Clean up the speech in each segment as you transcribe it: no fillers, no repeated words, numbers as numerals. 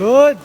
Good!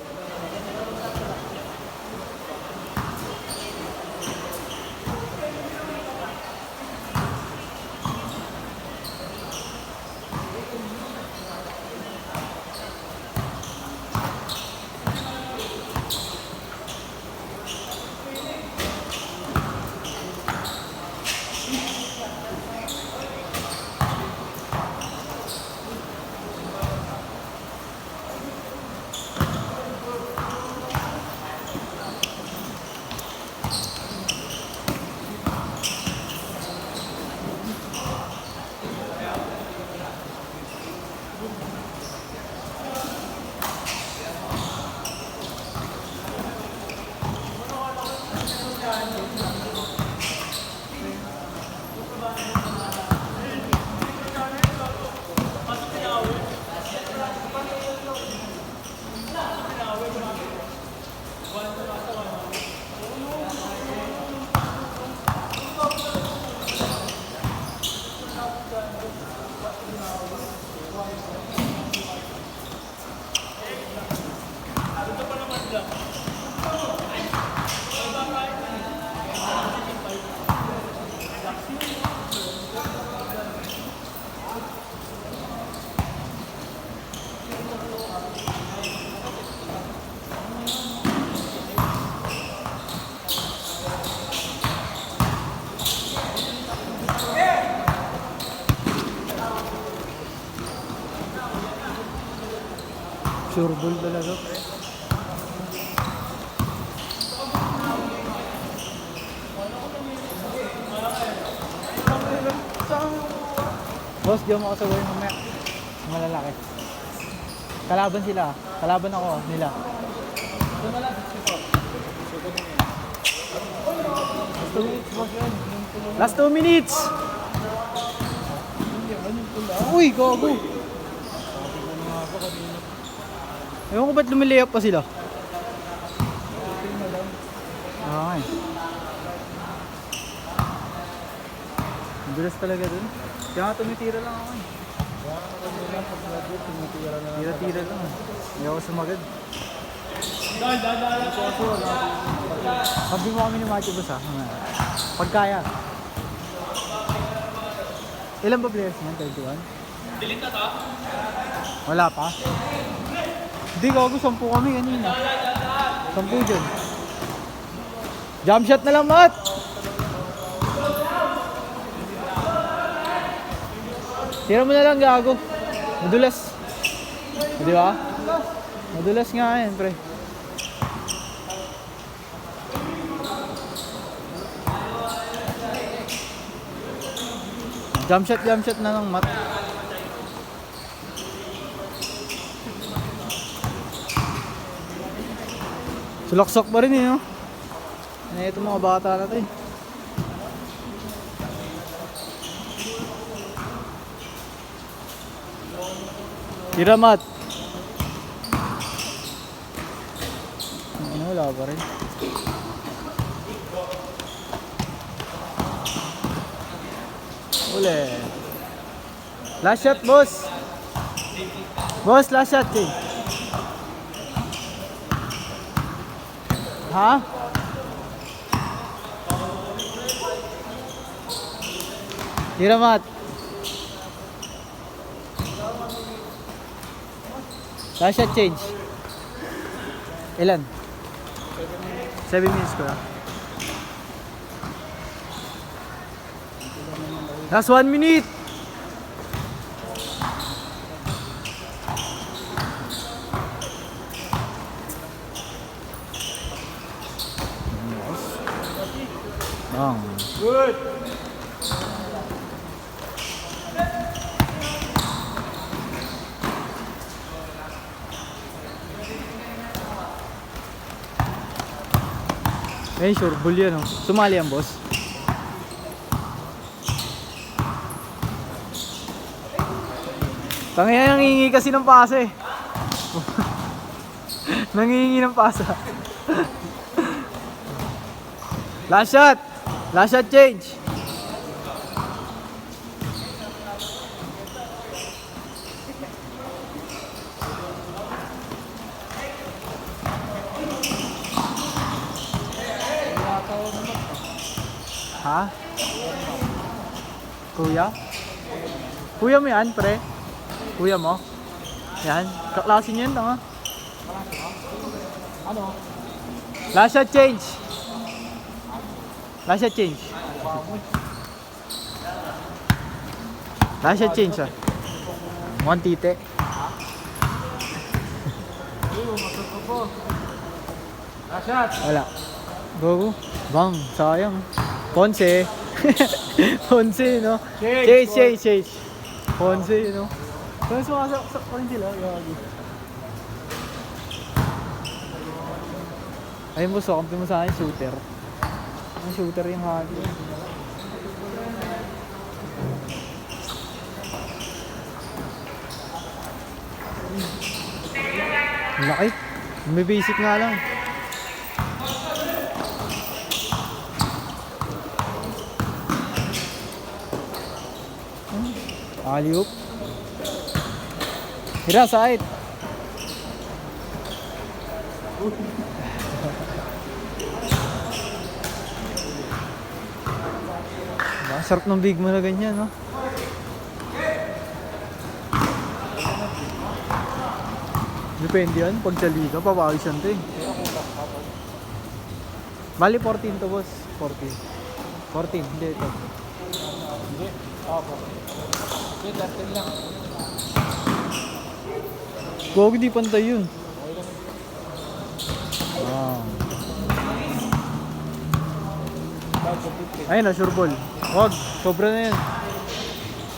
Sure ball talaga, pre. Boss, di mo kasabay mamaya. Malalaki. Kalaban sila. Kalaban ako nila. Last 2 minutes. Uy, gago. Ewan ko ba't lumilayap pa sila? Okay. Bilas talaga dun. Kaya nga tumitira lang ako eh. Tira-tira lang. Hindi ako sumagad. Sabi mo kami ni Matthew Boss ha. Pagkaya. Ilan ba players niyan? 31? Delete na to? Wala pa? Hindi gago, 10 kami kanina. 10 dyan. Jump shot na lang, Mat! Tira mo na lang, gago. Madulas. Di ba? Madulas nga yan, pre. Jump shot na lang, Mat. Sulak-sak pa rin eh, no? Ano ito mga bata na to eh. Tiramat. Ano, wala pa rin. Uli. Last shot, boss. Boss, last shot eh. Ha? Tiramat. Last shot change. Ilan? 7 minutes ko na. Last 1 minute. Good. Eh, sure bull yan, oh. Sumali yan, boss. Tangina, nangingi kasi ng pasa eh. Nangingi ng pasa. Last shot. Last shot change. Ha? Kuya? Kuya mo yan, pre? Kuya mo? Yan. Kaklase niyan, tanga. Ano? Last shot change. Last shot change. Last shot change, ah. Mukhang tite. Last shot. Wala. Go. Bang. Sayang. Ponce. Ponce, no? Chase. Ponce, no? Kaya sumasak pa rin sila. Ayun mo, so, kampi mo sa akin, shooter. Ang shooter yung hagi. Laki. May basic nga lang. Alley-oop. Hira, side. Sarap ng big mo na ganyan, no? Depende yan. Pag sa liga, papawis yan to eh. Bali 14 to, boss. 14. 14, hindi ito. Hindi? Ako. Hindi, 13 lang. Huwag, di pantay yun. Ayun na, sure ball. Huwag, sobra na yan.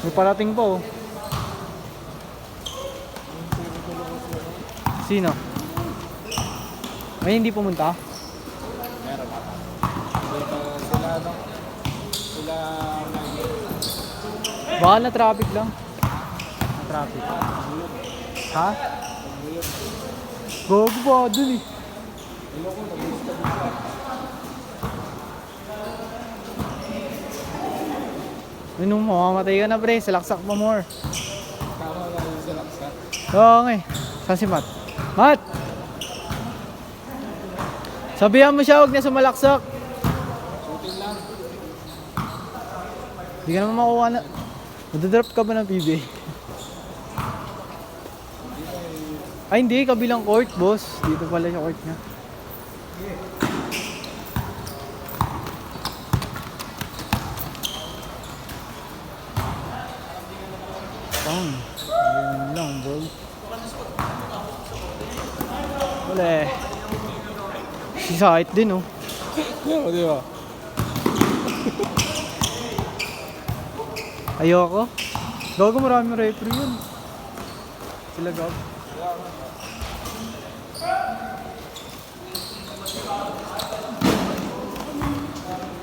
May parating pa, oh. Sino? Ay, hindi pumunta? Meron pa. Sila, ano? Sila... Baka na traffic lang. Na traffic. Ha? Gogo ba dun eh. Nung mamamatay ka na, pre, salaksak mo more. Tama na yung salaksak. Oo nga eh. Saan si Matt? Matt! Sabihan mo siya, huwag niya sumalaksak. Shooting lang. Hindi ka naman makuha na. Madadrop ka ba ng PBA? Ay hindi, kabilang court, boss. Dito pala sa court niya. Yan lang, bro. Wala eh. Si Sait din, oh. Oo, di ba? Ayoko. Gago, maraming referee yun. Sila gago.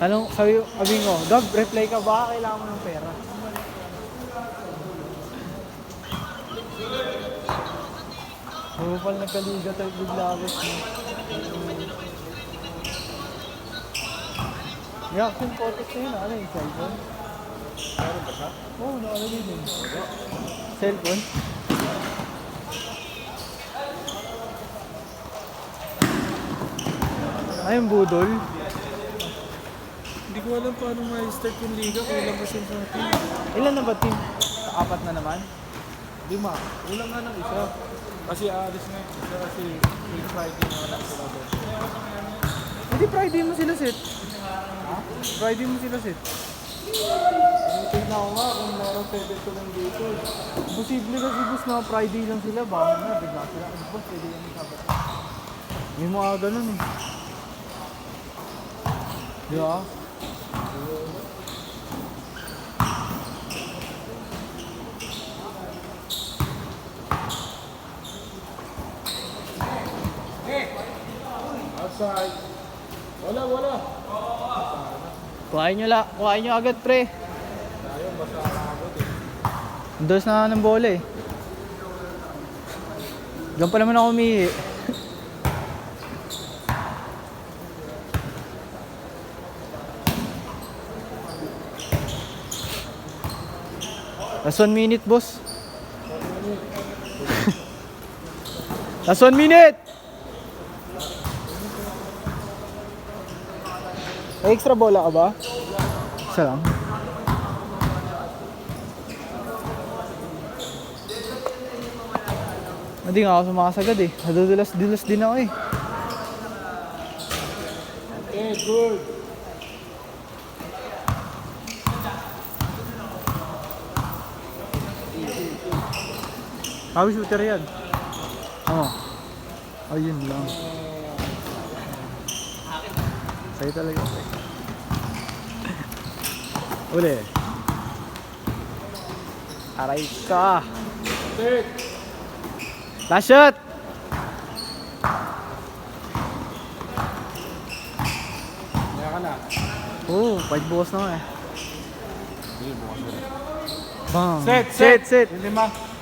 Tanong, sabi ko, Gab, reply ka ba? Kailangan mo ng pera. Pupal nagkaliga tayo bigla agad. Reaction photos na yun, ano yung cellphone? Meron ba siya? Oo, nakalagay din. Cellphone? Ay, yung budol. Hindi ko alam paano ma-start yung liga. Kulang kasi sa team. Ilan na ba team? Apat na naman? Di ma. Kulang nga ng isa. Kasi aalis na yung isa kasi yung Friday na wala sila doon. Hindi, Friday mo sila set. Ha? Friday mo sila set. Tingnan ko nga kung meron 7 to lang dito. Posible kasi boss na Friday lang sila. Baka na, bigla sila. Ano boss, pwede yan yung sabat. May mga ganun eh. Di ba? Outside. Wala. Kuhain nyo agad pre. Tayo, basta nakabot eh. Dos na ng bola eh. Diyan pa naman ako umihi. Last 1 minute, boss. Last 1 minute! May extra bola ka ba? Isa lang. Hindi nga ako sumakasagad eh. Nadudulas-dulas din ako eh. Okay, good. Hawi shooter yan. Oo. Ayun lang. Sa'yo talaga. Uli. Aray ka. Third. Last shot! Kaya ka na. Oo, 5 bukas na nga eh. Hindi, bukas na. Bang. Set. Set. Yung 5.